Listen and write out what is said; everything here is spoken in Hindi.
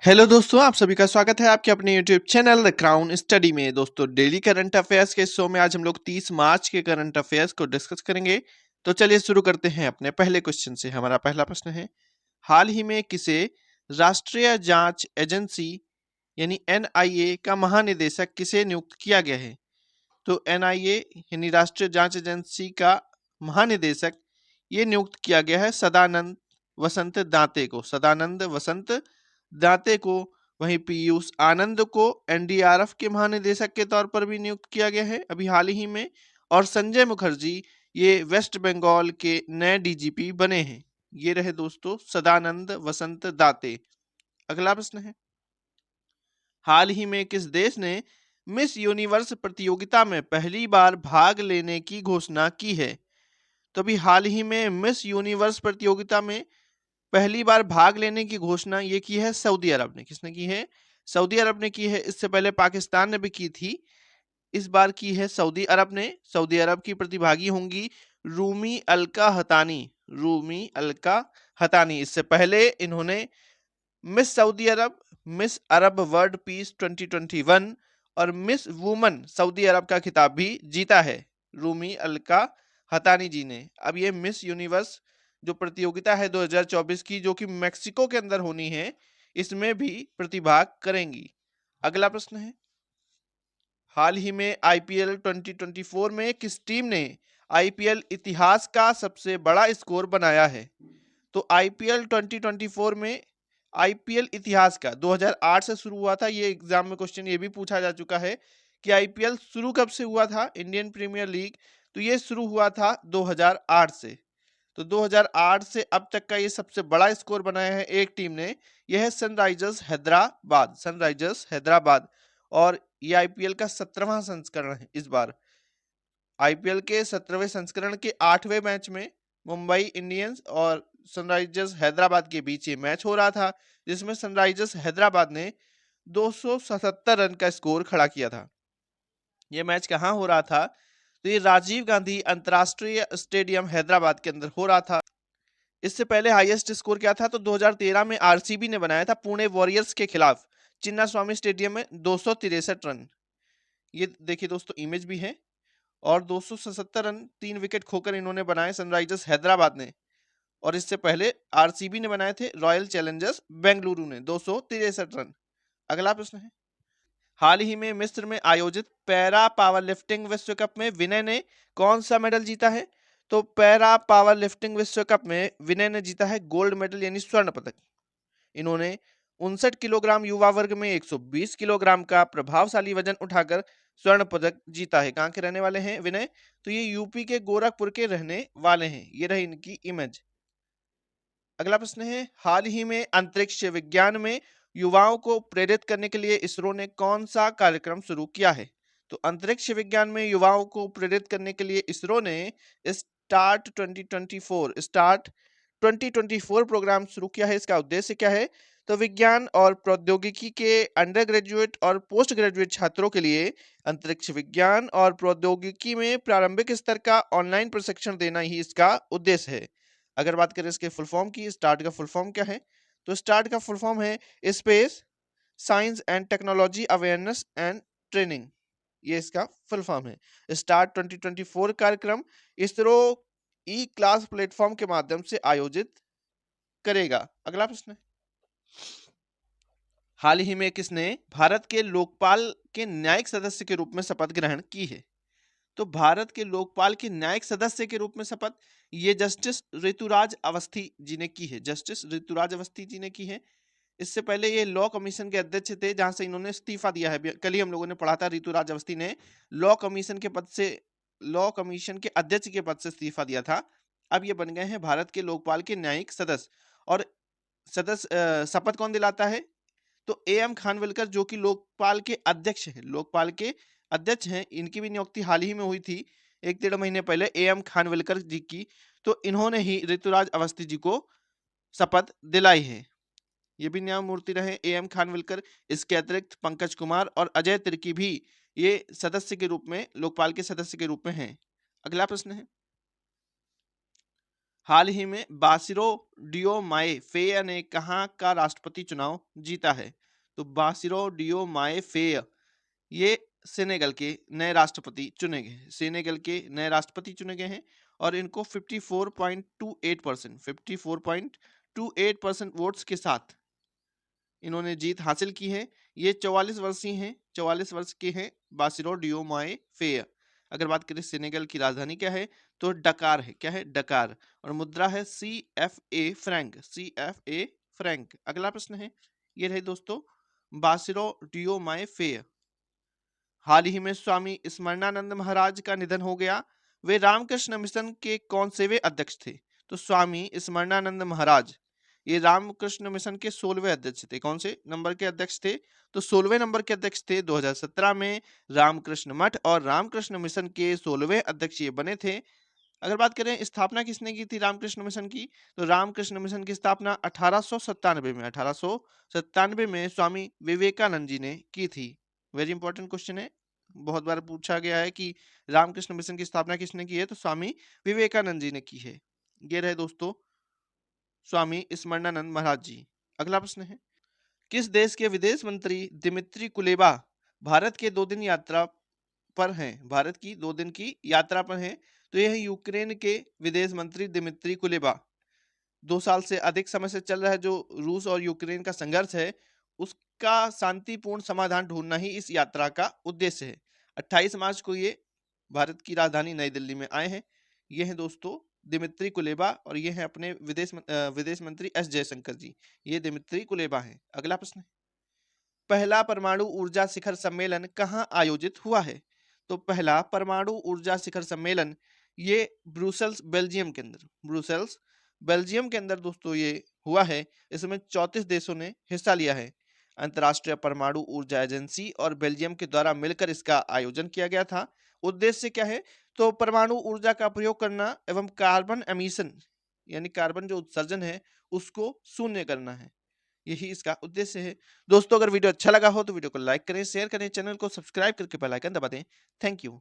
हेलो दोस्तों, आप सभी का स्वागत है आपके अपने YouTube channel the crown study में। दोस्तों, डेली करंट अफेयर्स के शो में आज हम लोग 30 मार्च के करंट अफेयर्स को डिस्कस करेंगे। तो चलिए शुरू करते हैं अपने पहले क्वेश्चन से। हमारा पहला प्रश्न है, हाल ही में किसे राष्ट्रीय जांच एजेंसी यानी एनआईए का महानिदेशक किसे नियुक्त किया गया है? तो एनआईए यानी राष्ट्रीय जांच एजेंसी का महानिदेशक ये नियुक्त किया गया है सदानंद वसंत दाते को। सदानंद वसंत दाते को। वहीं पीयूष आनंद को एनडीआरएफ के महानिदेशक के तौर पर भी नियुक्त किया गया है अभी हाल ही में। और संजय मुखर्जी ये वेस्ट बंगाल के नए डीजीपी बने हैं। ये रहे दोस्तों सदानंद वसंत दाते। अगला प्रश्न है, हाल ही में किस देश ने मिस यूनिवर्स प्रतियोगिता में पहली बार भाग लेने की घोषणा की है? तो अभी हाल ही में मिस यूनिवर्स प्रतियोगिता में पहली बार भाग लेने की घोषणा ये की है सऊदी अरब ने। किसने की है? सऊदी अरब ने की है। इससे पहले पाकिस्तान ने भी की थी, इस बार की है सऊदी अरब ने। सऊदी अरब की प्रतिभागी होंगी रूमी अलका हतानी। रूमी अलका हतानी। इससे पहले इन्होंने मिस सऊदी अरब, मिस अरब वर्ल्ड पीस 2021 और मिस वुमन सऊदी अरब का खिताब भी जीता है रूमी अलका हतानी जी ने। अब ये मिस यूनिवर्स जो प्रतियोगिता है 2024 की, जो कि मेक्सिको के अंदर होनी है, इसमें भी प्रतिभाग करेंगी। अगला प्रश्न है, हाल ही में आईपीएल 2024 में किस टीम ने आईपीएल इतिहास का सबसे बड़ा स्कोर बनाया है? तो आईपीएल 2024 में आईपीएल इतिहास का 2008 से शुरू हुआ था। ये एग्जाम में क्वेश्चन ये भी पूछा जा चुका है कि आईपीएल शुरू कब से हुआ था, इंडियन प्रीमियर लीग। तो ये शुरू हुआ था 2008 से। तो 2008 से अब तक का ये सबसे बड़ा स्कोर बनाया है एक टीम ने, यह है सनराइजर्स हैदराबाद। सनराइजर्स हैदराबाद। और ये आईपीएल का 17वां संस्करण है। इस बार आईपीएल के 17वें संस्करण के 8वें मैच में मुंबई इंडियंस और सनराइजर्स हैदराबाद के बीच ये मैच हो रहा था, जिसमें सनराइजर्स हैदराबाद ने 277 रन का स्कोर खड़ा किया था। ये मैच कहाँ हो रहा था? तो ये राजीव गांधी अंतरराष्ट्रीय स्टेडियम हैदराबाद के अंदर हो रहा था। इससे पहले हाईएस्ट स्कोर क्या था? तो 2013 में आरसीबी ने बनाया था पुणे वॉरियर्स के खिलाफ चिन्ना स्वामी स्टेडियम में 263 रन। ये देखिए दोस्तों, इमेज भी है। और 277 रन 3 विकेट खोकर इन्होंने बनाए सनराइजर्स हैदराबाद ने। और इससे पहले आरसीबी ने बनाए थे रॉयल चैलेंजर्स बेंगलुरु ने 263 रन। अगला प्रश्न है, हाल ही में मिस्र में आयोजित पैरा पावर लिफ्टिंग विश्व कप में विनय ने कौन सा मेडल जीता है? तो पैरा पावर लिफ्टिंग विश्व कप में विनय ने जीता है गोल्ड मेडल यानी स्वर्ण पदक। इन्होंने 59 किलोग्राम युवा वर्ग में 120 किलोग्राम का प्रभावशाली वजन उठाकर स्वर्ण पदक जीता है। कहाँ के रहने वाले हैं विनय? तो ये यूपी के गोरखपुर के रहने वाले हैं। ये रही इनकी इमेज। अगला प्रश्न है, हाल ही में अंतरिक्ष विज्ञान में युवाओं को प्रेरित करने के लिए इसरो ने कौन सा कार्यक्रम शुरू किया है? तो अंतरिक्ष विज्ञान में युवाओं को प्रेरित करने के लिए इसरो ने स्टार्ट 2024 प्रोग्राम शुरू किया है। इसका उद्देश्य क्या है? तो विज्ञान और प्रौद्योगिकी के अंडर ग्रेजुएट और पोस्ट ग्रेजुएट छात्रों के लिए अंतरिक्ष विज्ञान और प्रौद्योगिकी में प्रारंभिक स्तर का ऑनलाइन प्रशिक्षण देना ही इसका उद्देश्य है। अगर बात करें इसके फुल फॉर्म की, स्टार्ट का फुल फॉर्म क्या है? तो स्टार्ट का फुल फॉर्म है space science and technology awareness and training. ये इसका फुल फॉर्म है। स्टार्ट 2024 कार्यक्रम इसरो ई क्लास प्लेटफॉर्म के माध्यम से आयोजित करेगा। अगला प्रश्न है, हाल ही में किसने भारत के लोकपाल के न्यायिक सदस्य के रूप में शपथ ग्रहण की है? तो भारत के लोकपाल के न्यायिक सदस्य के रूप में शपथ ये जस्टिस ऋतुराज अवस्थी जी ने की है। जस्टिस ऋतुराज अवस्थी जी ने की है। इससे पहले ये लॉ कमीशन के अध्यक्ष थे, जहां से इन्होंने इस्तीफा दिया है। कल ही हम लोगों ने पढ़ा था, ऋतुराज अवस्थी ने लॉ कमीशन के पद से, लॉ कमीशन के अध्यक्ष के पद से इस्तीफा दिया था। अब ये बन गए हैं भारत के लोकपाल के न्यायिक सदस्य। और सदस्य शपथ कौन दिलाता है? तो एएम खानविलकर, जो कि लोकपाल के अध्यक्ष हैं। लोकपाल के अध्यक्ष हैं, इनकी भी नियुक्ति हाल ही में हुई थी 1-1.5 महीने पहले एएम खानविलकर जी की। तो इन्होंने ही ऋतुराज अवस्थी जी को शपथ दिलाई है। ये भी न्यायमूर्ति रहे एएम खानविलकर। इसके अतिरिक्त पंकज कुमार और अजय तिर्की भी ये सदस्य के रूप में, लोकपाल के सदस्य के रूप में हैं। अगला प्रश्न है, हाल ही में बासिरो डियोमाए फेय ने कहाँ का राष्ट्रपति चुनाव जीता है? तो बासिरो डियोमाए फेय ये सेनेगल के नए राष्ट्रपति चुने गए हैं। सेनेगल के नए राष्ट्रपति चुने गए हैं और इनको 54.28% वोट्स के साथ इन्होंने जीत हासिल की है। ये 44 वर्षीय हैं, 44 वर्ष के हैं बासिरो डियोमाए फेय। अगर बात करें सेनेगल की राजधानी क्या है, तो डकार है। क्या है? डकार। और मुद्रा है CFA फ्रैंक, CFA फ्रैंक। अगला प्रश्न है, ये रहे दोस्तों बासिरो डियोमाए फेय। हाल ही में स्वामी स्मरणानंद महाराज का निधन हो गया। वे रामकृष्ण मिशन के कौन से वे अध्यक्ष थे? तो स्वामी स्मरणानंद महाराज ये रामकृष्ण मिशन के 16वें अध्यक्ष थे। कौन से नंबर के अध्यक्ष थे? तो 16वें नंबर के अध्यक्ष थे। 2017 में रामकृष्ण मठ और रामकृष्ण मिशन के 16वें अध्यक्ष ये बने थे। अगर बात करें स्थापना किसने की थी रामकृष्ण मिशन की, तो रामकृष्ण मिशन की स्थापना 1897 में स्वामी विवेकानंद जी ने की थी। वेरी इंपॉर्टेंट क्वेश्चन है, बहुत बार पूछा गया है कि रामकृष्ण मिशन की स्थापना किसने की है, तो स्वामी विवेकानंद जी ने की है। ये रहे दोस्तों स्वामी स्मरणानंद महाराज जी। अगला प्रश्न है, किस देश के विदेश मंत्री दिमित्री कुलेबा भारत के 2 दिन यात्रा पर हैं? भारत की 2 दिन की यात्रा पर हैं। तो यह यूक्रेन के विदेश मंत्री दिमित्री कुलेबा। 2 साल से अधिक समय से चल रहा है जो रूस और यूक्रेन का संघर्ष है, उसका शांतिपूर्ण समाधान ढूंढना ही इस यात्रा का उद्देश्य है। 28 मार्च को ये भारत की राजधानी नई दिल्ली में आए हैं। ये हैं दोस्तों दिमित्री कुलेबा और ये हैं अपने विदेश मंत्री एस जयशंकर जी। ये दिमित्री कुलेबा हैं। अगला प्रश्न है, पहला परमाणु ऊर्जा शिखर सम्मेलन कहाँ आयोजित हुआ है? तो पहला परमाणु ऊर्जा शिखर सम्मेलन ये ब्रुसेल्स बेल्जियम के अंदर, ब्रुसेल्स बेल्जियम के अंदर दोस्तों ये हुआ है। इसमें 34 देशों ने हिस्सा लिया है। अंतर्राष्ट्रीय परमाणु ऊर्जा एजेंसी और बेल्जियम के द्वारा मिलकर इसका आयोजन किया गया था। उद्देश्य क्या है? तो परमाणु ऊर्जा का प्रयोग करना एवं कार्बन एमिशन यानी कार्बन जो उत्सर्जन है उसको शून्य करना है। यही इसका उद्देश्य है। दोस्तों अगर वीडियो अच्छा लगा हो तो वीडियो को लाइक करें, शेयर करें, चैनल को सब्सक्राइब करके बेल आइकन दबा दें। Thank you.